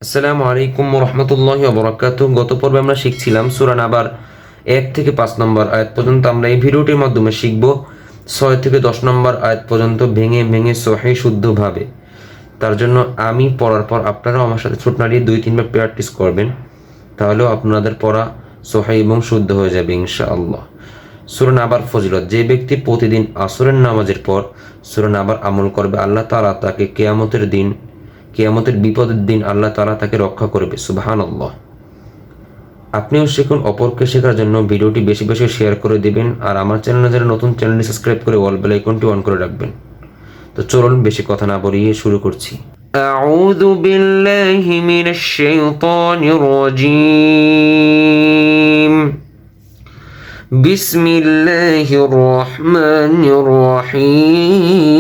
আসসালামু আলাইকুম রহমতুল্লাহি ওয়া বারাকাতুহু। গত পর্বে আমরা শিখছিলাম সূরা নাবার 1 থেকে 5 নম্বর আয়াত পর্যন্ত। আমরা এই ভিডিওটির মাধ্যমে শিখব 6 থেকে 10 নম্বর আয়াত পর্যন্ত ভেঙে ভেঙে সহিহ শুদ্ধভাবে। তার জন্য আমি পড়ার পর আপনারাও আমার সাথে ছোট নাড়িয়ে 2-3 বার প্র্যাকটিস করবেন, তাহলেও আপনাদের পড়া সহিহ এবং শুদ্ধ হয়ে যাবে ইনশাআল্লাহ। সূরা নাবার ফজিলত: যে ব্যক্তি প্রতিদিন আসরের নামাজের পর সূরা নাবার আমল করবে, আল্লাহ তাআলা তাকে কিয়ামতের বিপদের দিন আল্লাহ তাআলা তাকে রক্ষা করবে। সুবহানাল্লাহ। আপনিও শিখুন, অপরকে শেখার জন্য ভিডিওটি বেশি বেশি শেয়ার করে দিবেন, আর আমার চ্যানেলে যারা নতুন, চ্যানেলটি সাবস্ক্রাইব করে অল বেল আইকনটি অন করে রাখবেন। তো চলুন বেশি কথা না বলিয়ে শুরু করছি। আউযু বিল্লাহি মিনাশ শাইতানির রাজীম। বিসমিল্লাহির রহমানির রহিম।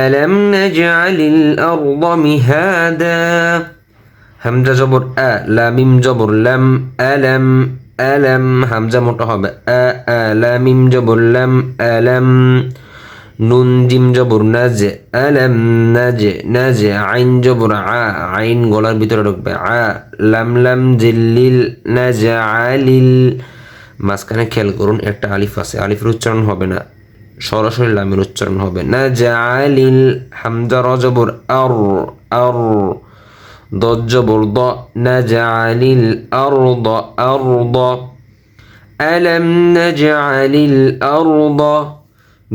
ألم نجعل الأرض مهادا همزة جبر لام جبر لم ألم همزة متحب لام جبر لم ألم نون جيم جبر نج ألم نج عين جبر عين গলার ভিতরে ঢুকবে লাম জিল্লিল নাজআলিল। মাঝখানে খেয়াল করুন, একটা আলিফ আছে, আলিফের উচ্চারণ হবে না, সরাসরি লামের উচ্চারণ হবে। নাজআলিল হামজা রজবর আর আর দজ জবর দ নাজআলিল আরদ আরদ আলাম নাজআলিল আরদ।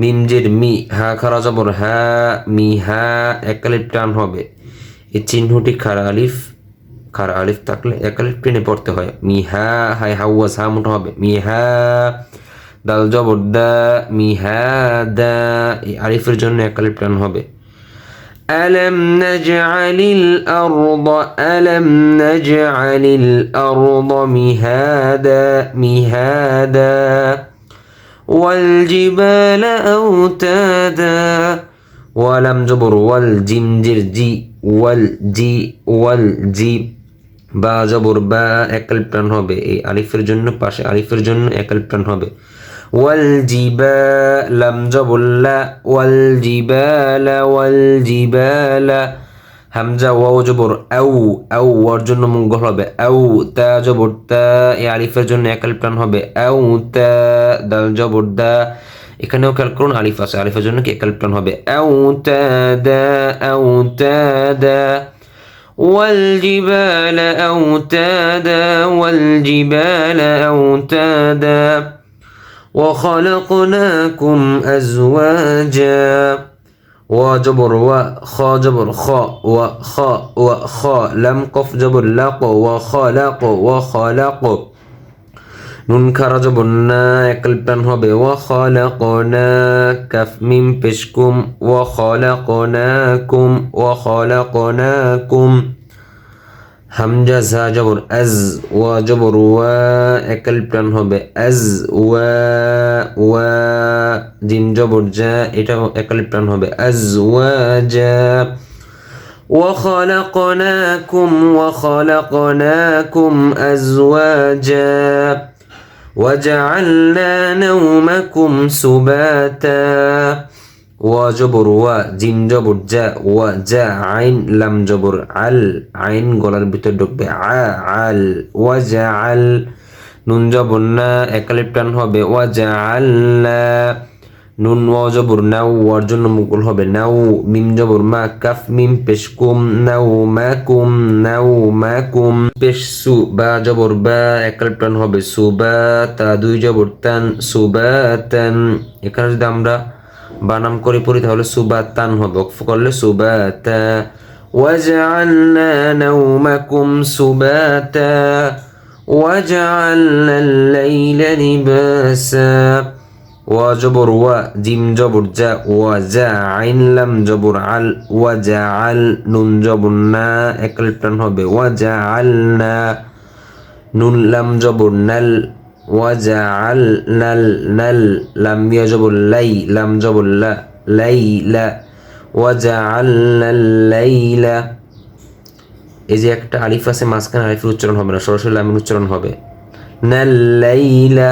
মিম জের মি, হা খারা জবর হা মি হা, একালিফ টান হবে। এই চিহ্নটি খারা আলিফ থাকলে একালিফ টেনে পড়তে হয়। মি হা হাই হাওয়া সা মোটা হবে। মি হা দাল জবর দা মিহাদা, এই আলিফের জন্য একালিফ টান হবে। আলাম নাজআলিল আরদ মিহাদা ওয়াল জিবালা আওতাদা। ওয়ালাম জবর ওয়াল জিম জের জি ওয়াল জি বা জবর বা, একালিফ টান হবে। এই আলিফের জন্য পাশে আলিফের জন্য একালিফ টান হবে। লাম জবর লা ওয়াল জিবালা হামজা ওয়াও জবর আউ ওয়ার জন্য মুখ হবে। আউ তা জবর তা, এই আলিফের জন্য একালিফ টান হবে। আউ তা দাল জবর দা, এখানেও খেয়াল করুন আলিফ আছে, আলিফের জন্য কি একালিফ টান হবে। আউ তা দা والجبال أوتادا وخلقناكم أزواجا. وجبر وخ جبر خ لم قف جبر لق وخلق নুন খারা জবর না, একালিফ টান হবে। ওয়াখালাকনা কাফ মিম পেশকুম ওয়াখালাকনাকুম হামজা জা জবর আজ ওয়া জবর ওয়া, একালিফ টান হবে। আজ ওয়া জিম জবর জা, এটা একালিফ টান হবে। আজওয়াজা وخلقناكم أزواجا وجعلنا نومكم سباتا. وجبر وجيم جبر جا وجا عين لم جبر عين গলার ভিতর ঢুকবে আল وجعل নুন জবর না, একালিফ টান হবে। وجعلنا নুন ওয়া জবর নাও, ওয়ার জন্য মুকুল হবে। নাও মিম জবর মা কাফ মিম পেশকুম নাউমাকুম পেশসু বা জবর বা, একালিফ টান হবে। সুবা তা দুই জবর তান সুবাতান। এখানে যদি আমরা বানাম করে পড়ি তাহলে সুবাতান হবে, ওকফ করলে সুবাতা। ওয়াজআলনা নাওমাকুম সুবাতা ওয়াজআলনাল লাইলা লিবাসা। ওয়াজবর ওয়া জিম জবর জা ওয়াজা আইন লাম জবর আল ওয়াজআল নুন জবর না, একালিফ টান হবে। ওয়াজআলনা নুন লাম জবর নাল ওয়াজআলনাল লাম ইয়া জবর লাই লাম জবর লা লাইলা ওয়াজআলনাল লাইলা। এই যে একটা আলিফ আছে মাঝখানে, আলিফের উচ্চারণ হবে না, সরাসরি লামের উচ্চারণ হবে। নাল লাইলা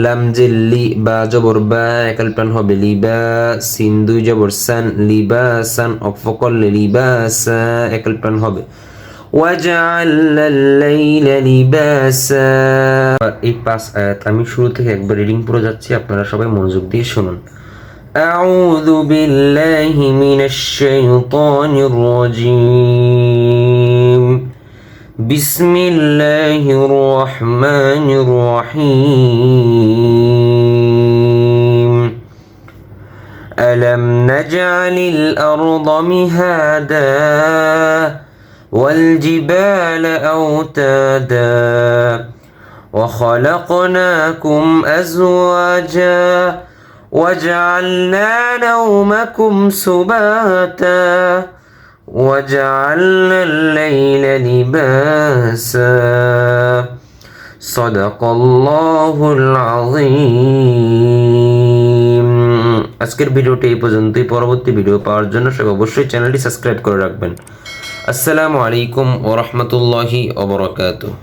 লাম জিল্লি বা জবর বা একাল প্রাণ হবে লিবা সিন দুই জবর সান লিবাসান অক্ফ করলে লিবাসা একাল প্রাণ হবে ওয়াজআলনা আল-লাইলা লিবাসা। এই 5 আয়াত আমি শুরু থেকে একবার রিডিং পড়ে যাচ্ছি, আপনারা সবাই মনোযোগ দিয়ে শুনুন। আউযু বিল্লাহি মিনাশ শাইতানির রাজীম। বিসমিল্লাহির রহমানির রহিম। ألم نجعل الأرض مهادا والجبال أوتادا وخلقناكم أزواجا وجعلنا نومكم سباتا وجعلنا الليل لباسا صدق الله العظيم। আজকের ভিডিওটি এই পর্যন্তই। পরবর্তী ভিডিও পাওয়ার জন্য সবাই অবশ্যই চ্যানেলটি সাবস্ক্রাইব করে রাখবেন। আসসালামু আলাইকুম ওয়া রাহমাতুল্লাহি ওয়া বারাকাতুহু।